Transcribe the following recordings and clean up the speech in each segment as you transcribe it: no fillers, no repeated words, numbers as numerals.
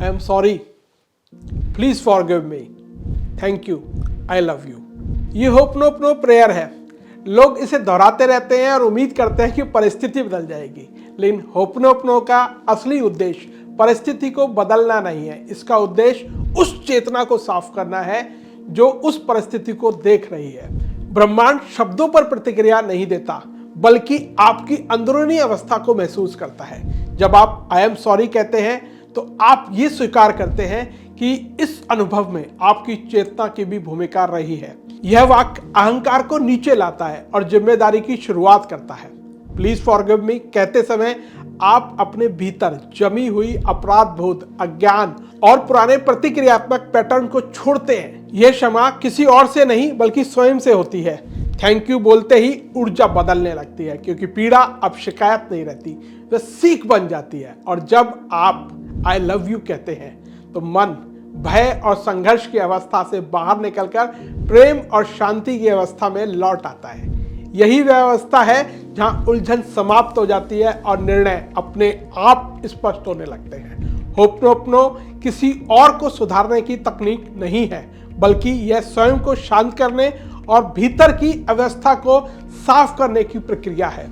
I am sorry, please forgive me, thank you, I love you. ये होपनोपनो prayer है। लोग इसे दोहराते रहते हैं और उम्मीद करते हैं कि परिस्थिति बदल जाएगी, लेकिन होपनोपनो का असली उद्देश्य परिस्थिति को बदलना नहीं है। इसका उद्देश्य उस चेतना को साफ करना है जो उस परिस्थिति को देख रही है। ब्रह्मांड शब्दों पर प्रतिक्रिया नहीं देता, बल्कि आपकी अंदरूनी अवस्था को महसूस करता है। जब आप आई एम सॉरी कहते हैं तो आप ये स्वीकार करते हैं कि इस अनुभव में आपकी चेतना की भी भूमिका रही है। यह वाक्य अहंकार को नीचे लाता है और जिम्मेदारी की शुरुआत करता है। प्लीज फॉरगिव मी कहते समय आप अपने भीतर जमी हुई अपराध बोध, अज्ञान और पुराने प्रतिक्रियात्मक पैटर्न को छोड़ते हैं। यह क्षमा किसी और से नहीं बल्कि स्वयं से होती है। थैंक यू बोलते ही ऊर्जा बदलने लगती है, क्योंकि पीड़ा अब शिकायत नहीं रहती, वह सीख बन जाती है। और जब आप आई लव यू कहते हैं तो मन भय और संघर्ष की अवस्था से बाहर निकलकर प्रेम और शांति की अवस्था में लौट आता है। यही वह अवस्था है जहां उलझन समाप्त हो जाती है और निर्णय अपने आप स्पष्ट होने लगते हैं। होपनोपनो किसी और को सुधारने की तकनीक नहीं है, बल्कि यह स्वयं को शांत करने और भीतर की अवस्था को साफ करने की प्रक्रिया है।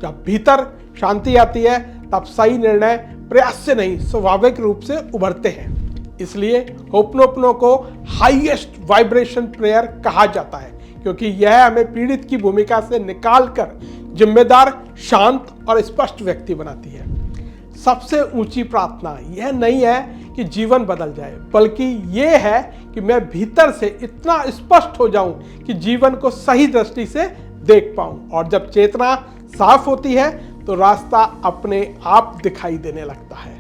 जब भीतर शांति आती है तब सही निर्णय प्रयास से नहीं, स्वाभाविक रूप से उभरते हैं। इसलिए होपनोपनो को हाईएस्ट वाइब्रेशन प्रेयर कहा जाता है, क्योंकि यह हमें पीड़ित की भूमिका से निकालकर जिम्मेदार, शांत और स्पष्ट व्यक्ति बनाती है। सबसे ऊंची प्रार्थना यह नहीं है कि जीवन बदल जाए, बल्कि यह है कि मैं भीतर से इतना स्पष्ट हो जाऊं कि जीवन को सही दृष्टि से देख पाऊं। और जब चेतना साफ होती है तो रास्ता अपने आप दिखाई देने लगता है।